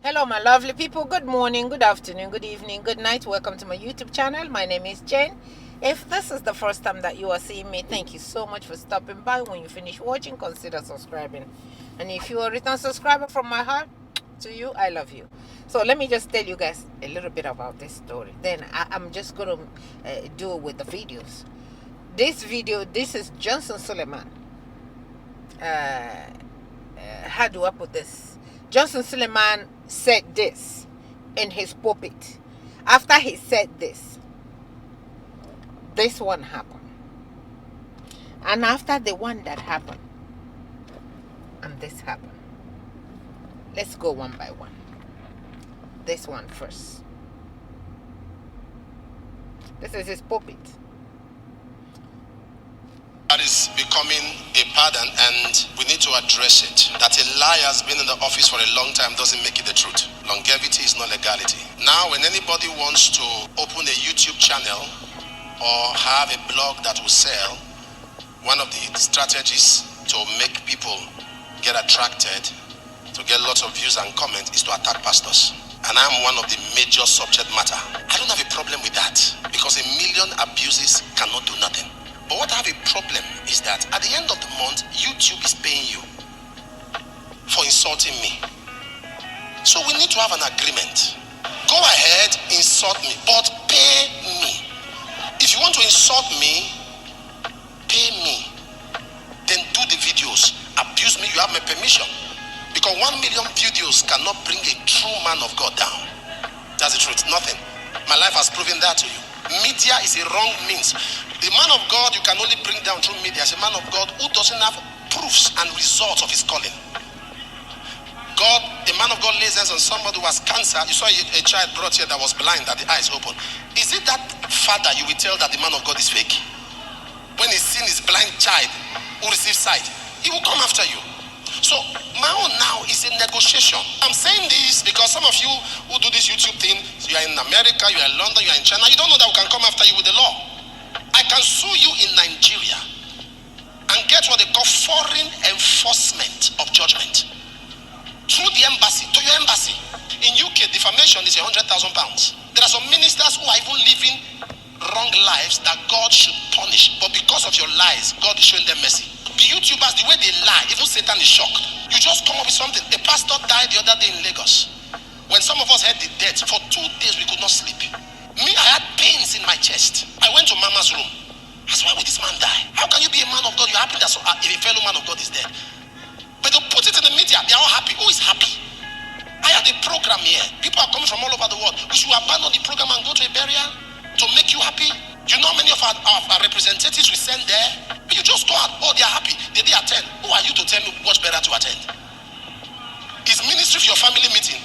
Hello, my lovely people. Good morning, good afternoon, good evening, good night. Welcome to my YouTube channel. My name is Jane. If this is the first time that you are seeing me, thank you so much for stopping by. When you finish watching, consider subscribing. And if you are a return subscriber, from my heart to you, I love you. So let me just tell you guys a little bit about this story. Then I'm just going to do it with the videos. This is Johnson Suleiman. How do I put this? Johnson Suleiman said this in his pulpit. After he said this one happened. And after the one that happened, and this happened. Let's go one by one. This one first. This is his pulpit. That is becoming a pattern, and we need to address it. That a lie has been in the office for a long time doesn't make it the truth. Longevity is not legality. Now, when anybody wants to open a YouTube channel or have a blog that will sell, one of the strategies to make people get attracted, to get lots of views and comments, is to attack pastors. And I'm one of the major subject matter. I don't have a problem with that, because a million abuses cannot do nothing. But what I have a problem is that at the end of the month, YouTube is paying you for insulting me. So we need to have an agreement. Go ahead, insult me, but pay me. If you want to insult me, pay me. Then do the videos. Abuse me, you have my permission. Because 1 million videos cannot bring a true man of God down. That's the truth, nothing. My life has proven that to you. Media is a wrong means. The man of God you can only bring down through media is a man of God who doesn't have proofs and results of his calling. A man of God lays hands on somebody who has cancer. You saw a child brought here that was blind, that the eyes open. Is it that father you will tell that the man of God is fake? When he's seen his blind child who receives sight, he will come after you. So my own now is a negotiation. I'm saying this because some of you who do this YouTube thing, you are in America, you are in London, you are in China, you don't know that we can come after you with the law. I can sue you in Nigeria and get what they call foreign enforcement of judgment through the embassy, to your embassy. In UK, defamation is £100,000. There are some ministers who are even living wrong lives that God should punish, but because of your lies, God is showing them mercy. The YouTubers, the way they lie, even Satan is shocked. You just come up with something. A pastor died the other day in Lagos. When some of us heard the death, for 2 days we could not sleep. Me, I had pains in my chest. I went to Mama's room. I said, why would this man die? How can you be a man of God? You're happy that a fellow man of God is dead. But they put it in the media. They are all happy. Who is happy? I had a program here. People are coming from all over the world. We should abandon the program and go to a burial to make you happy. You know many of our representatives we send there. But you just go out. Oh, they are happy. Did they attend? Who are you to tell me what's better to attend? Is ministry for your family meeting?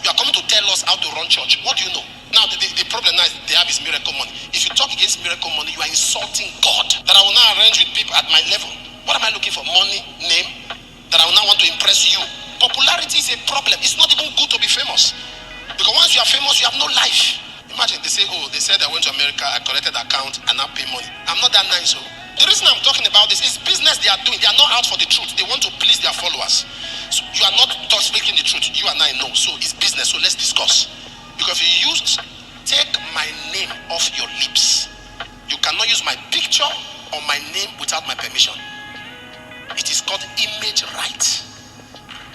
You are coming to tell us how to run church. What do you know? Now, the problem now is they have is miracle money. If you talk against miracle money, you are insulting God. That I will now arrange with people at my level. What am I looking for? Money, name? That I will now want to impress you. Popularity is a problem. It's not even good to be famous. Because once you are famous, you have no life. Imagine, they say, oh, they said I went to America, I collected account, and now pay money. I'm not that nice, so. The reason I'm talking about this is business they are doing. They are not out for the truth. They want to please their followers. So you are not speaking the truth. You and I know. So it's business. So let's discuss. Because if you take my name off your lips, you cannot use my picture or my name without my permission. It is called image right.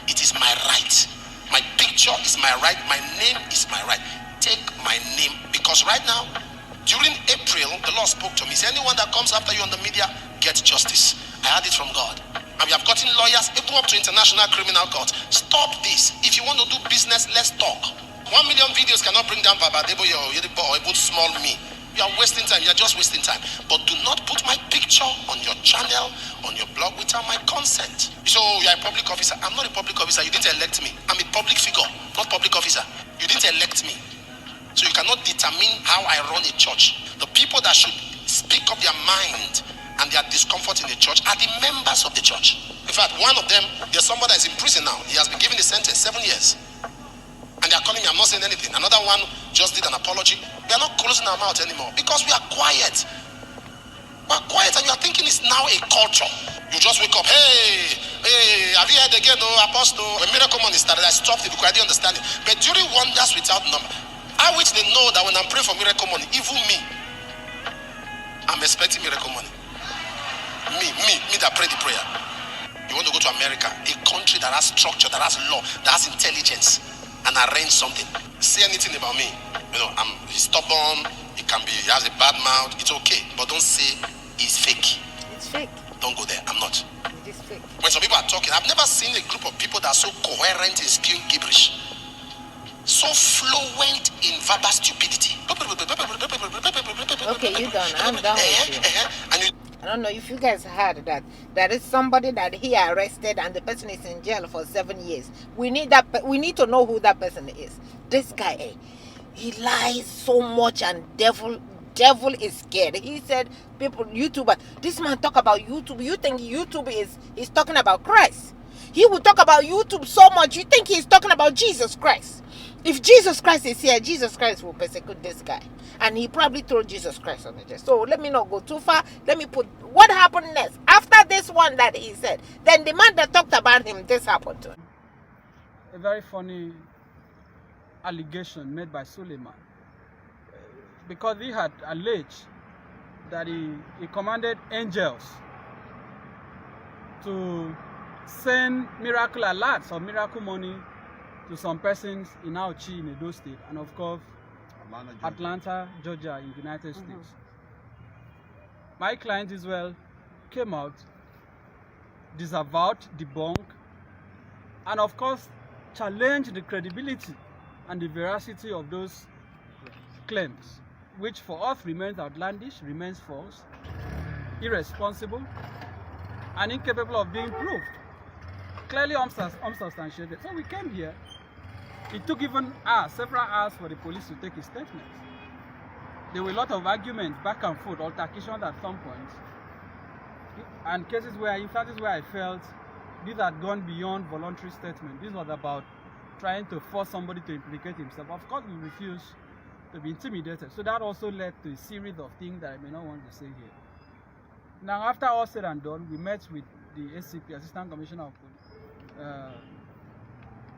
It is my right. My picture is my right. My name is my right. Take my name, because right now, during April, the Lord spoke to me. He said, anyone that comes after you on the media, get justice. I had it from God. And we have gotten lawyers, even up to International Criminal Court. Stop this. If you want to do business, let's talk. 1 million videos cannot bring down Baba Adeboye or Yedipo or even small me. You are wasting time. You are just wasting time. But do not put my picture on your channel, on your blog, without my consent. So you are a public officer. I'm not a public officer. You didn't elect me. I'm a public figure, not public officer. You didn't elect me. So you cannot determine how I run a church. The people that should speak up their mind and their discomfort in the church are the members of the church. In fact, one of them, there's somebody that is in prison now. He has been given a sentence, 7 years. And they are calling me, I'm not saying anything. Another one just did an apology. We are not closing our mouth anymore because we are quiet. We are quiet, and you are thinking it's now a culture. You just wake up, hey, Hey, have you heard again, Apostle? When Miracle Money started, I stopped it because I didn't understand it. But during wonders without number, I which they know that when I'm praying for Miracle Money, even me, I'm expecting Miracle Money. Me that pray the prayer. You want to go to America, a country that has structure, that has law, that has intelligence, and arrange something. Say anything about me. He's stubborn. He has a bad mouth. It's okay, but don't say he's fake. It's fake. Don't go there. I'm not. It is fake. When some people are talking, I've never seen a group of people that are so coherent in spewing gibberish, so fluent in verbal stupidity. Okay, you done. I'm done with you. I don't know if you guys heard that there is somebody that he arrested and the person is in jail for 7 years. We need to know who that person is. This guy, he lies so much and devil is scared. He said, people, YouTuber, this man talk about YouTube. You think YouTube is talking about Christ? He will talk about YouTube so much. You think he's talking about Jesus Christ? If Jesus Christ is here, Jesus Christ will persecute this guy. And he probably threw Jesus Christ on the chest. So let me not go too far. Let me put what happened next. After this one that he said, then the man that talked about him, this happened to him. A very funny allegation made by Suleiman. Because he had alleged that he commanded angels to send miracle alerts or miracle money to some persons in Auchi in Edo State, and of course Atlanta, Georgia in the United States. My client Israel came out, disavowed, debunked, and of course challenged the credibility and the veracity of those claims, which for us remains outlandish, remains false, irresponsible, and incapable of being proved. Clearly unsubstantiated. So we came here. It took even several hours for the police to take a statement. There were a lot of arguments, back and forth, altercations at some point, and instances where I felt these had gone beyond voluntary statement. This was about trying to force somebody to implicate himself. Of course, we refused to be intimidated. So that also led to a series of things that I may not want to say here. Now, after all said and done, we met with the ACP, Assistant Commissioner of Police,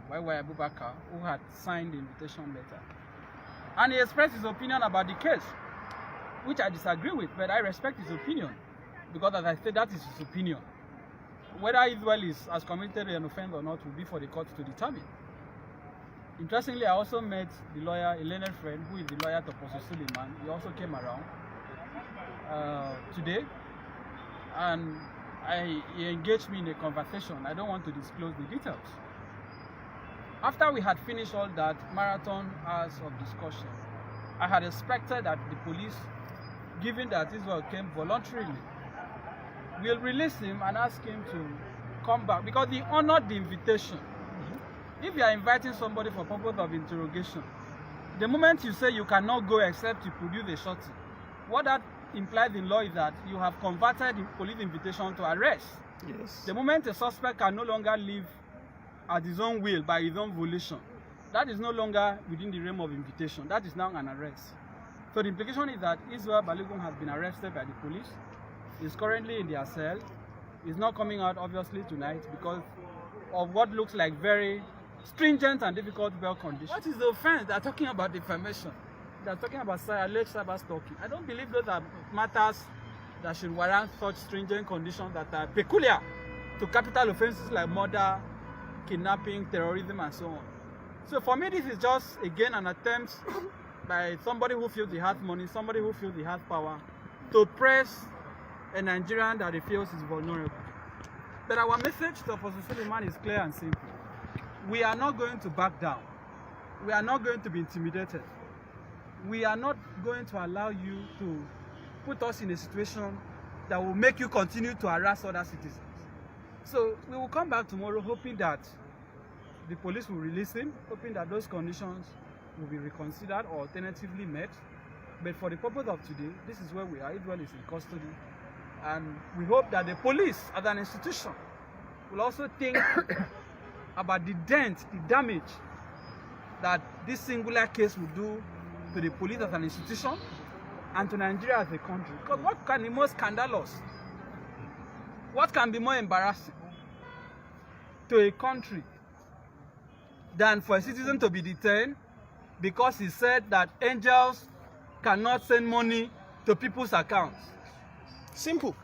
YY Abubakar, who had signed the invitation letter. And he expressed his opinion about the case, which I disagree with, but I respect his opinion, because as I said, that is his opinion. Whether Israel has committed an offense or not will be for the court to determine. Interestingly, I also met the lawyer, a learned friend, who is the lawyer to Apostle Suleiman. He also came around today, and he engaged me in a conversation. I don't want to disclose the details. After we had finished all that marathon hours of discussion, I had expected that the police, given that Israel came voluntarily, will release him and ask him to come back, because he honored the invitation. If you are inviting somebody for purpose of interrogation, the moment you say you cannot go except you produce a shorty, what that implies in law is that you have converted the police invitation to arrest. Yes. The moment a suspect can no longer live at his own will, by his own volition, that is no longer within the realm of invitation. That is now an arrest. So the implication is that Israel Balogun has been arrested by the police. He's currently in their cell. He's not coming out, obviously, tonight because of what looks like very stringent and difficult bail conditions. What is the offense? They're talking about defamation. They're talking about alleged cyber stalking. I don't believe those are matters that should warrant such stringent conditions that are peculiar to capital offenses like murder, kidnapping, terrorism, and so on. So for me, this is just, again, an attempt by somebody who feels he has money, somebody who feels he has power, to press a Nigerian that he feels is vulnerable. But our message to Apostle Suleiman is clear and simple. We are not going to back down. We are not going to be intimidated. We are not going to allow you to put us in a situation that will make you continue to harass other citizens. So we will come back tomorrow hoping that the police will release him, hoping that those conditions will be reconsidered or alternatively met. But for the purpose of today, this is where we are. Israel is in custody. And we hope that the police as an institution will also think about the dent, the damage that this singular case will do to the police as an institution and to Nigeria as a country. Because what can be more scandalous? What can be more embarrassing to a country than for a citizen to be detained because he said that angels cannot send money to people's accounts. Simple.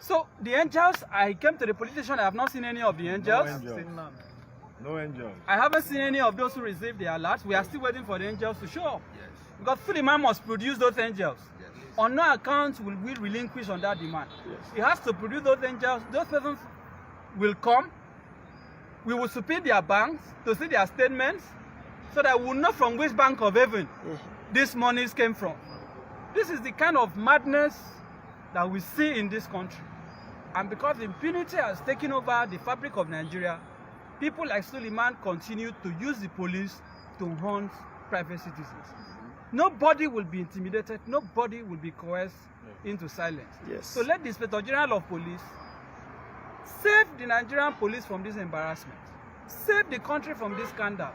So the angels, I came to the police station, I have not seen any of the angels. No angels. I haven't seen any of those who received the alerts. We are still waiting for the angels to show up. Yes. Because Suleiman must produce those angels. Yes. On no account will we relinquish on that demand. Yes. He has to produce those angels. Those persons will come. We will subpoena their banks to see their statements so that we will know from which bank of heaven these monies came from. This is the kind of madness that we see in this country. And because impunity has taken over the fabric of Nigeria, people like Suleiman continue to use the police to hunt private citizens. Nobody will be intimidated. Nobody will be coerced into silence. Yes. So let the Inspector General of Police save the Nigerian police from this embarrassment. Save the country from this scandal.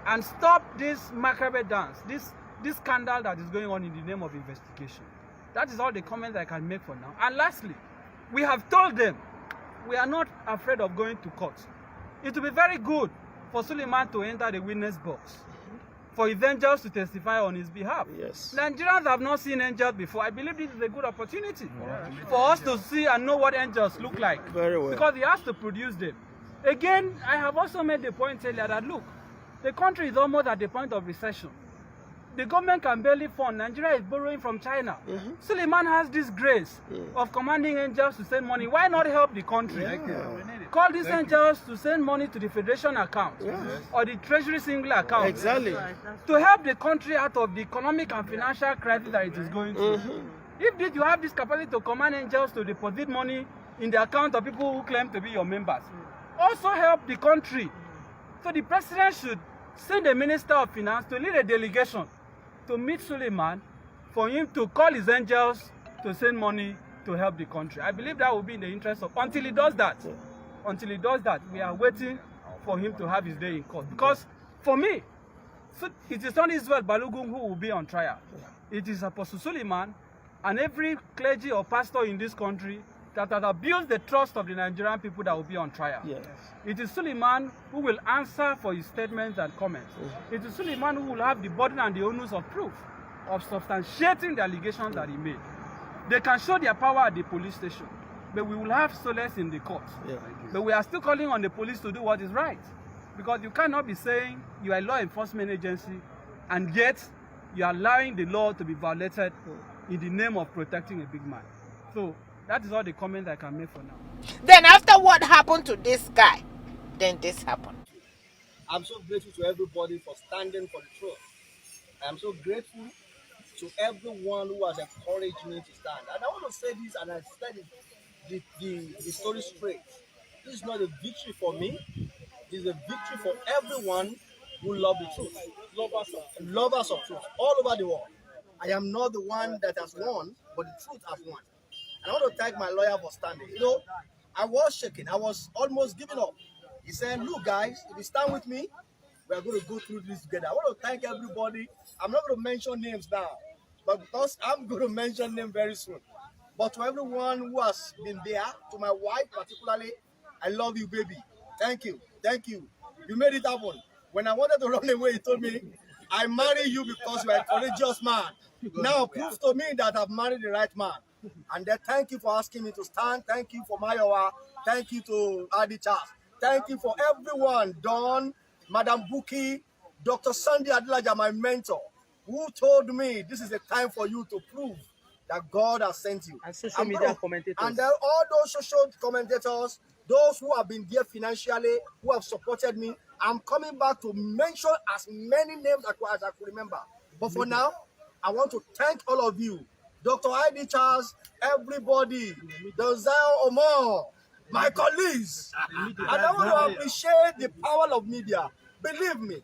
And stop this macabre dance, this scandal that is going on in the name of investigation. That is all the comments I can make for now. And lastly, we have told them we are not afraid of going to court. It will be very good for Suleiman to enter the witness box, for his angels to testify on his behalf. Yes. Nigerians have not seen angels before. I believe this is a good opportunity for us to see and know what angels look like. Very well. Because he has to produce them. Again, I have also made the point earlier that look, the country is almost at the point of recession. The government can barely fund. Nigeria is borrowing from China. Suleiman has this grace of commanding angels to send money. Why not help the country? Call these angels to send money to the Federation account or the Treasury single account. Exactly. To help the country out of the economic and financial crisis that it is going through. If you have this capacity to command angels to deposit money in the account of people who claim to be your members, also help the country. So the president should send a minister of finance to lead a delegation to meet Suleiman for him to call his angels to send money to help the country. I believe that will be in the interest of, until he does that, we are waiting for him to have his day in court. Because for me, it is not Israel Balogun who will be on trial. It is Apostle Suleiman and every clergy or pastor in this country that has abused the trust of the Nigerian people that will be on trial. Yes. It is Suleiman who will answer for his statements and comments. It is Suleiman who will have the burden and the onus of proof of substantiating the allegations that he made. They can show their power at the police station, but we will have solace in the court. Yeah. But we are still calling on the police to do what is right. Because you cannot be saying you are a law enforcement agency and yet you are allowing the law to be violated in the name of protecting a big man. So that is all the comments I can make for now. Then after what happened to this guy, then this happened. I'm so grateful to everybody for standing for the truth. I'm so grateful to everyone who has encouraged me to stand. And I want to say this, and I said it, the story straight. This is not a victory for me. This is a victory for everyone who love the truth. Lovers of truth all over the world. I am not the one that has won, but the truth has won. And I want to thank my lawyer for standing. You know, I was shaking. I was almost giving up. He said, look, guys, if you stand with me, we are going to go through this together. I want to thank everybody. I'm not going to mention names now, but because I'm going to mention them very soon. But to everyone who has been there, to my wife particularly, I love you, baby. Thank you. Thank you. You made it happen. When I wanted to run away, he told me, I marry you because you are a courageous man. Now prove to me that I've married the right man. And then thank you for asking me to stand. Thank you for Mayowa. Thank you to Adi Charles. Thank you for everyone. Don, Madam Buki, Dr. Sandy Adilaja, my mentor, who told me this is a time for you to prove that God has sent you. And social media commentators. And then all those social commentators, those who have been there financially, who have supported me, I'm coming back to mention as many names as I could remember. But for now, I want to thank all of you. Dr. Adi Charles, everybody, Denzel Omar, my colleagues. And I want to appreciate the power of media. Believe me,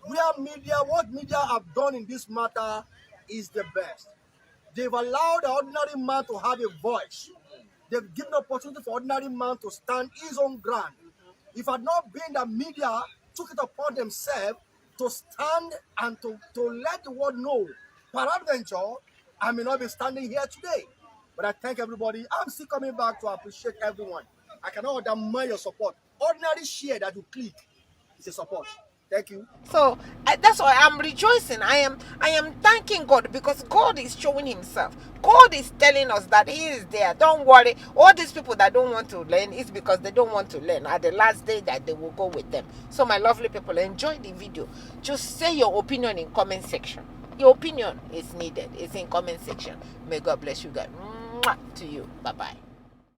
what media have done in this matter is the best. They've allowed the ordinary man to have a voice. They've given opportunity for ordinary man to stand his own ground. If it had not been that media took it upon themselves to stand and to let the world know, peradventure, I may not be standing here today. But I thank everybody. I'm still coming back to appreciate everyone. I cannot deny your support. ordinary share that you click is a support. Thank you. So that's why I'm rejoicing. I am thanking God, because God is showing himself. God is telling us that he is there. Don't worry. All these people that don't want to learn is because they don't want to learn. At the last day that they will go with them. So my lovely people, enjoy the video. Just say your opinion in comment section. Your opinion is needed. It's in comment section. May God bless you guys. Mwah to you. Bye-bye.